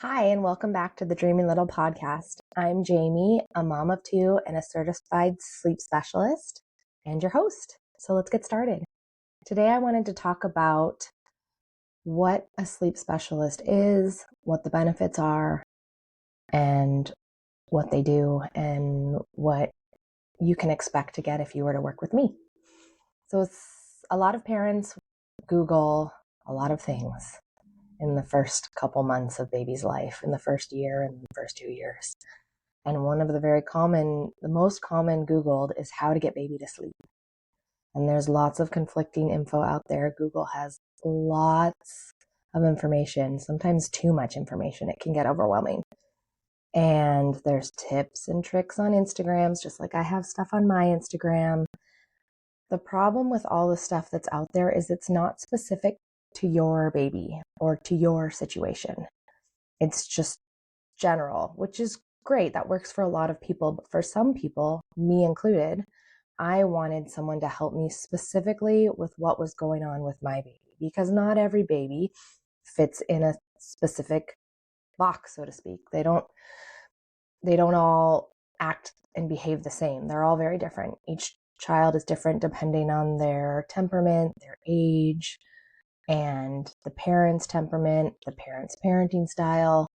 Hi, and welcome back to the Dreaming Little podcast. I'm Jamie, a mom of two and a certified sleep specialist, and your host. So let's get started. Today, I wanted to talk about what a sleep specialist is, what the benefits are, and what they do, and what you can expect to get if you were to work with me. So a lot of parents Google a lot of things in the first couple months of baby's life, in the first year and the first 2 years. And one of the most common Googled is how to get baby to sleep. And there's lots of conflicting info out there. Google has lots of information, sometimes too much information. It can get overwhelming. And there's tips and tricks on Instagrams, just like I have stuff on my Instagram. The problem with all the stuff that's out there is it's not specific to your baby or to your situation. It's just general, which is great. That works for a lot of people. But for some people, me included, I wanted someone to help me specifically with what was going on with my baby, because not every baby fits in a specific box, so to speak. They don't all act and behave the same. They're all very different. Each child is different depending on their temperament, their age, and the parent's temperament, the parent's parenting style.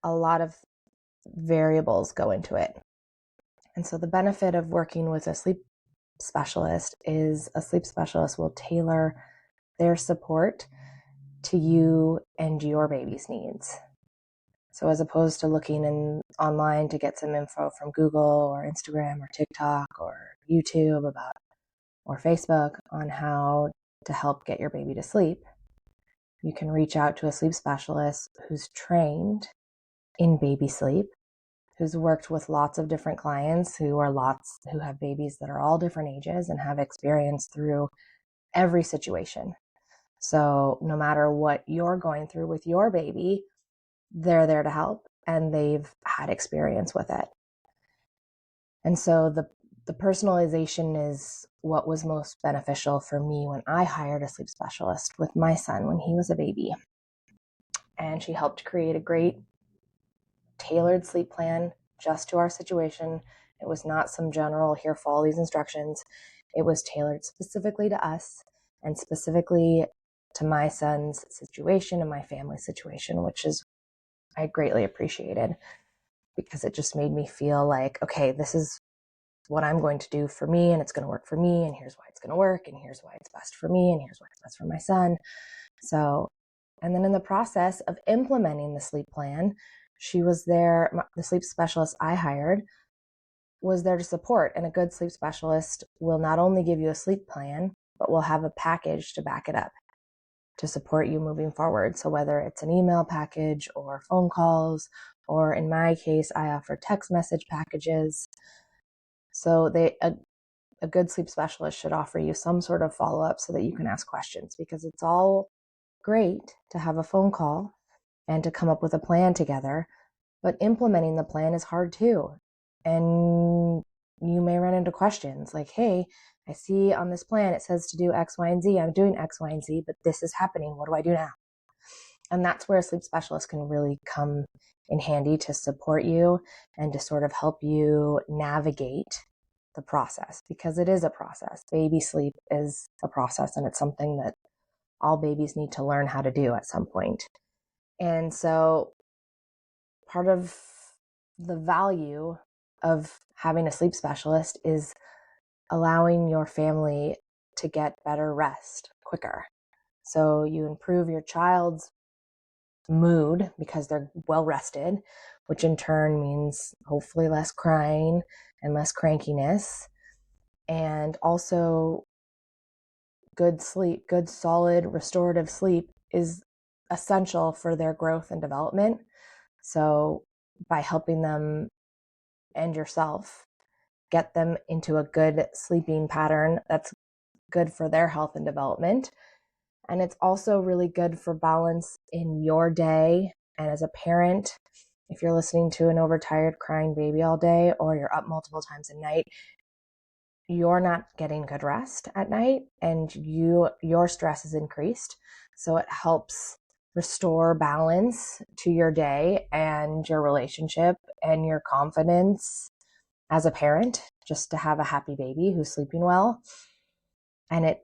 A lot of variables go into it. And so the benefit of working with a sleep specialist is a sleep specialist will tailor their support to you and your baby's needs. So as opposed to looking online to get some info from Google or Instagram or TikTok or YouTube or Facebook on how to help get your baby to sleep, you can reach out to a sleep specialist who's trained in baby sleep, who's worked with lots of different clients who have babies that are all different ages and have experience through every situation. So no matter what you're going through with your baby, they're there to help and they've had experience with it. And so the personalization is what was most beneficial for me when I hired a sleep specialist with my son when he was a baby. And she helped create a great tailored sleep plan just to our situation. It was not some general, here, follow these instructions. It was tailored specifically to us and specifically to my son's situation and my family's situation, which is I greatly appreciated, because it just made me feel like, okay, this is what I'm going to do for me, and it's going to work for me, and here's why it's going to work, and here's why it's best for me, and here's why it's best for my son. So, and then in the process of implementing the sleep plan, she was there, the sleep specialist I hired was there to support. And a good sleep specialist will not only give you a sleep plan, but will have a package to back it up to support you moving forward. So whether it's an email package or phone calls, or in my case, I offer text message packages. So a good sleep specialist should offer you some sort of follow-up so that you can ask questions, because it's all great to have a phone call and to come up with a plan together, but implementing the plan is hard too. And you may run into questions like, hey, I see on this plan it says to do X, Y, and Z. I'm doing X, Y, and Z, but this is happening. What do I do now? And that's where a sleep specialist can really come in handy to support you and to sort of help you navigate the process, because it is a process. Baby sleep is a process, and it's something that all babies need to learn how to do at some point. And so part of the value of having a sleep specialist is allowing your family to get better rest quicker. So you improve your child's mood because they're well rested, which in turn means hopefully less crying and less crankiness. And also good sleep, good solid restorative sleep is essential for their growth and development. So by helping them and yourself get them into a good sleeping pattern, that's good for their health and development. And it's also really good for balance in your day. And as a parent, if you're listening to an overtired crying baby all day, or you're up multiple times a night, you're not getting good rest at night, and your stress is increased. So it helps restore balance to your day and your relationship and your confidence as a parent, just to have a happy baby who's sleeping well. And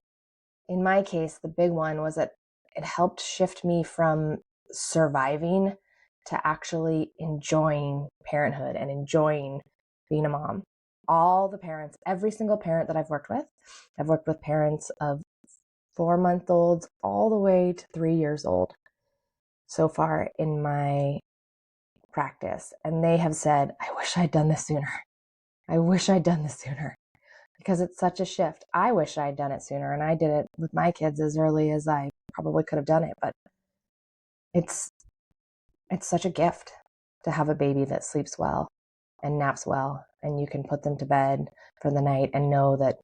in my case, the big one was that it helped shift me from surviving to actually enjoying parenthood and enjoying being a mom. All the parents, every single parent that I've worked with parents of 4-month-olds all the way to 3 years old so far in my practice. And they have said, I wish I'd done this sooner. I wish I'd done this sooner, because it's such a shift. I wish I'd done it sooner, and I did it with my kids as early as I probably could have done it, but it's such a gift to have a baby that sleeps well and naps well, and you can put them to bed for the night and know that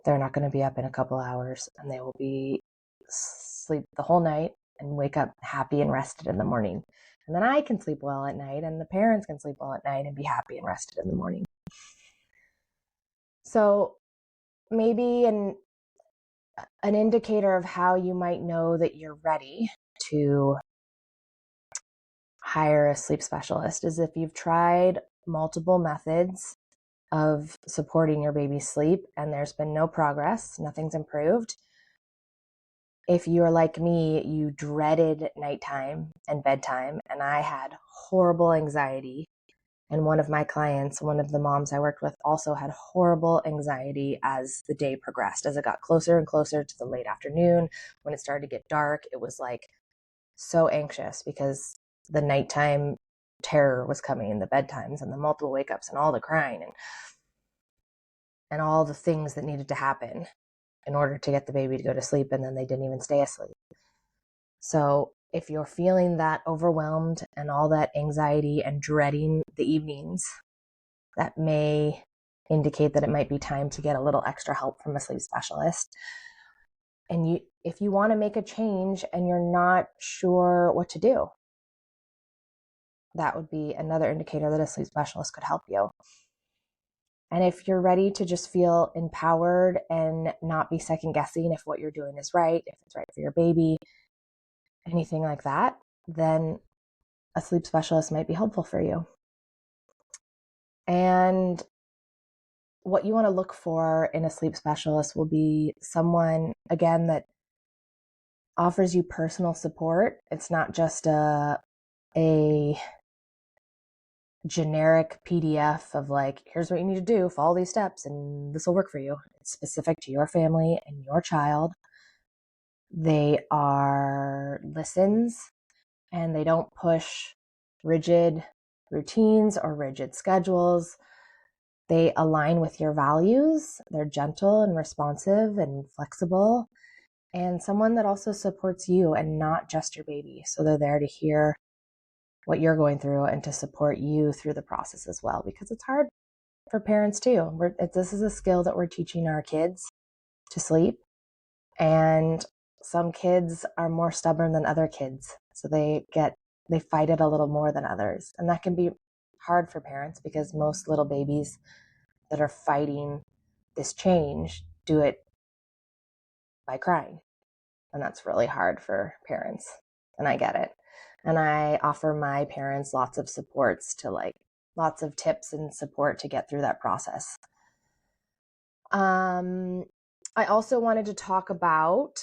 they're not going to be up in a couple hours, and they will be sleep the whole night and wake up happy and rested in the morning. And then I can sleep well at night, and the parents can sleep well at night and be happy and rested in the morning. So maybe an indicator of how you might know that you're ready to hire a sleep specialist is if you've tried multiple methods of supporting your baby's sleep and there's been no progress, nothing's improved. If you're like me, you dreaded nighttime and bedtime, and I had horrible anxiety. And one of my clients, one of the moms I worked with, also had horrible anxiety as the day progressed. As it got closer and closer to the late afternoon, when it started to get dark, it was like so anxious because the nighttime terror was coming, the bedtimes and the multiple wake ups and all the crying and all the things that needed to happen in order to get the baby to go to sleep, and then they didn't even stay asleep. So if you're feeling that overwhelmed and all that anxiety and dreading the evenings, that may indicate that it might be time to get a little extra help from a sleep specialist. And if you want to make a change and you're not sure what to do, that would be another indicator that a sleep specialist could help you. And if you're ready to just feel empowered and not be second guessing if what you're doing is right, if it's right for your baby, anything like that, then a sleep specialist might be helpful for you. And what you want to look for in a sleep specialist will be someone, again, that offers you personal support. It's not just a generic PDF of like, here's what you need to do, follow these steps, and this will work for you. It's specific to your family and your child. They are listens, and they don't push rigid routines or rigid schedules. They align with your values. They're gentle and responsive and flexible, and someone that also supports you and not just your baby. So they're there to hear what you're going through and to support you through the process as well, because it's hard for parents too. This is a skill that we're teaching our kids to sleep, and some kids are more stubborn than other kids, so they fight it a little more than others, and that can be hard for parents because most little babies that are fighting this change do it by crying, and that's really hard for parents, and I get it. And I offer my parents lots of supports lots of tips and support to get through that process. I also wanted to talk about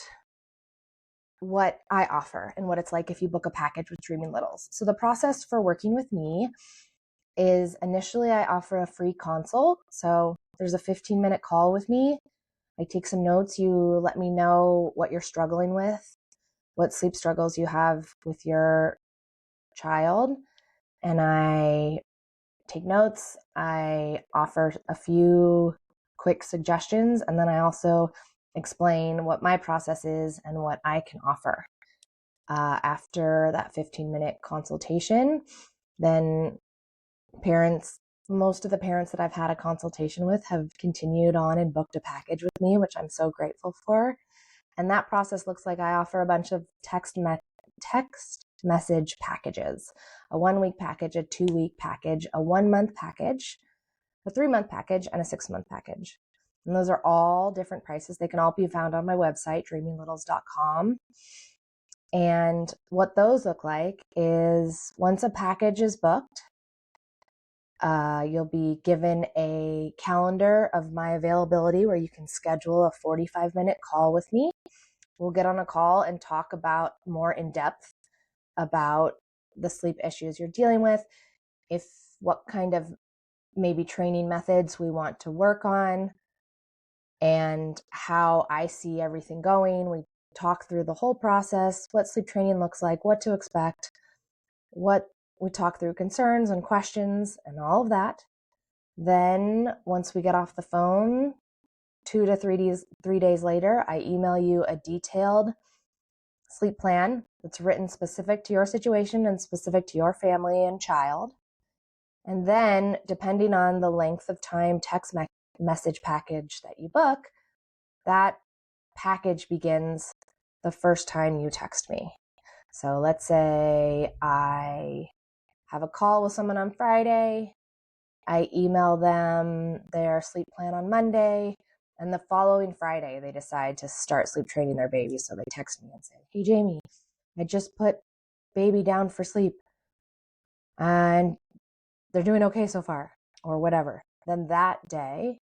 what I offer and what it's like if you book a package with Dreaming Littles. So the process for working with me is initially I offer a free consult. So there's a 15-minute call with me. I take some notes. You let me know what you're struggling with, what sleep struggles you have with your child, and I take notes. I offer a few quick suggestions, and then I also explain what my process is and what I can offer. After that 15-minute consultation, then most of the parents that I've had a consultation with have continued on and booked a package with me, which I'm so grateful for. And that process looks like I offer a bunch of text message packages: a 1-week package, a 2-week package, a 1-month package, a 3-month package, and a 6-month package. And those are all different prices. They can all be found on my website, dreaminglittles.com. And what those look like is once a package is booked, you'll be given a calendar of my availability where you can schedule a 45-minute call with me. We'll get on a call and talk about more in depth about the sleep issues you're dealing with, what kind of maybe training methods we want to work on, and how I see everything going. We talk through the whole process, what sleep training looks like, what to expect, we talk through concerns and questions and all of that. Then once we get off the phone, 2 to 3 days later, I email you a detailed sleep plan that's written specific to your situation and specific to your family and child. And then, depending on the length of time text message package that you book, that package begins the first time you text me. So let's say I have a call with someone on Friday, I email them their sleep plan on Monday, and the following Friday they decide to start sleep training their baby. So they text me and say, "Hey Jamie, I just put baby down for sleep and they're doing okay so far," or whatever. Then that day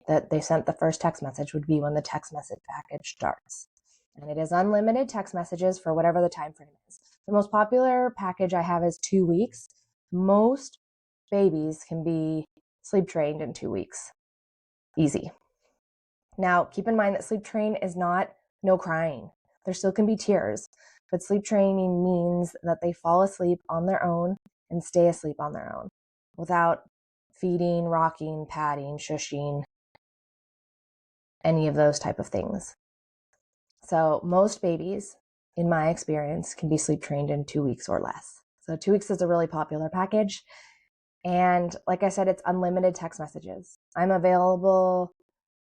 that they sent the first text message would be when the text message package starts. And it is unlimited text messages for whatever the time frame is. The most popular package I have is 2 weeks. Most babies can be sleep trained in 2 weeks. Easy. Now, keep in mind that sleep train is not no crying. There still can be tears, but sleep training means that they fall asleep on their own and stay asleep on their own without feeding, rocking, patting, shushing, any of those type of things. So most babies, in my experience, can be sleep trained in 2 weeks or less. So 2 weeks is a really popular package. And like I said, it's unlimited text messages. I'm available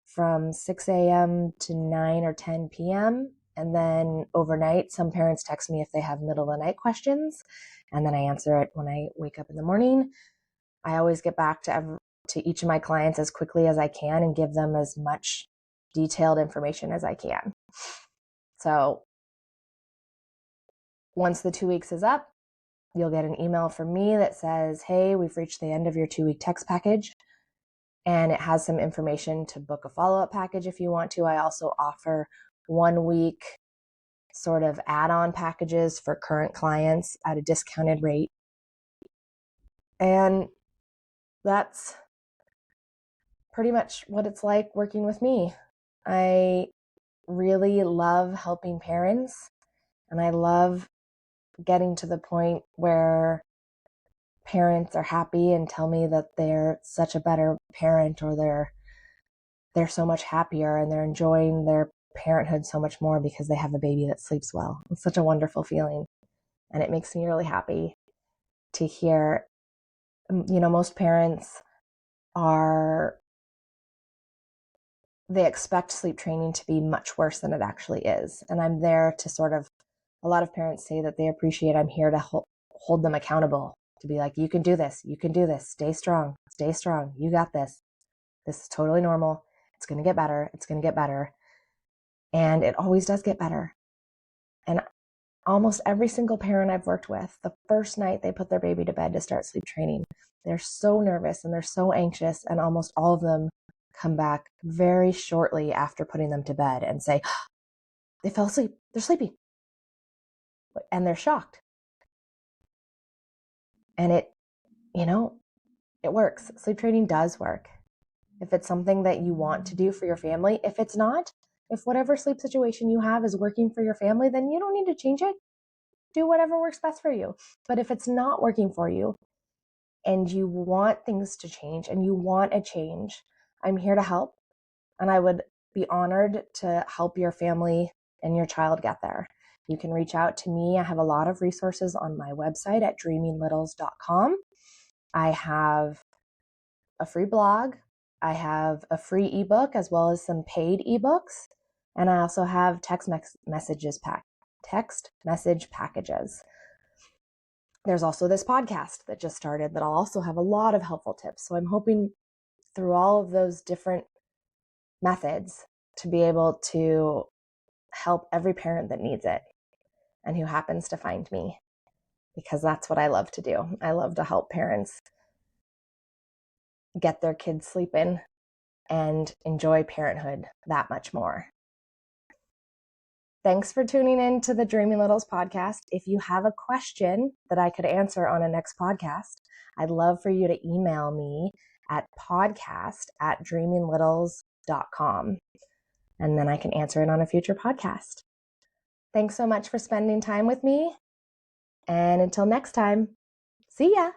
from 6 a.m. to 9 or 10 p.m. And then overnight, some parents text me if they have middle of the night questions. And then I answer it when I wake up in the morning. I always get back to each of my clients as quickly as I can and give them as much detailed information as I can. So once the 2 weeks is up, you'll get an email from me that says, "Hey, we've reached the end of your 2-week text package." And it has some information to book a follow-up package if you want to. I also offer 1-week sort of add-on packages for current clients at a discounted rate. And that's pretty much what it's like working with me. I really love helping parents, and I love getting to the point where parents are happy and tell me that they're such a better parent, or they're so much happier and they're enjoying their parenthood so much more because they have a baby that sleeps well. It's such a wonderful feeling, and it makes me really happy to hear. Most parents they expect sleep training to be much worse than it actually is. And I'm there to a lot of parents say that they appreciate I'm here to hold them accountable, to be like, "You can do this, stay strong, you got this. This is totally normal. It's going to get better. It's going to get better." And it always does get better. And almost every single parent I've worked with, the first night they put their baby to bed to start sleep training, they're so nervous and they're so anxious, and almost all of them come back very shortly after putting them to bed and say, "They fell asleep. They're sleepy." And they're shocked. And it works. Sleep training does work. If it's something that you want to do for your family. If it's not, if whatever sleep situation you have is working for your family, then you don't need to change it. Do whatever works best for you. But if it's not working for you and you want things to change and you want a change, I'm here to help. And I would be honored to help your family and your child get there. You can reach out to me. I have a lot of resources on my website at dreaminglittles.com. I have a free blog. I have a free ebook as well as some paid ebooks. And I also have text message packages. There's also this podcast that just started that I'll also have a lot of helpful tips. So I'm hoping through all of those different methods to be able to help every parent that needs it. and who happens to find me, because that's what I love to do. I love to help parents get their kids sleeping and enjoy parenthood that much more. Thanks for tuning in to the Dreaming Littles podcast. If you have a question that I could answer on a next podcast, I'd love for you to email me at podcast@dreaminglittles.com, and then I can answer it on a future podcast. Thanks so much for spending time with me. And until next time, see ya.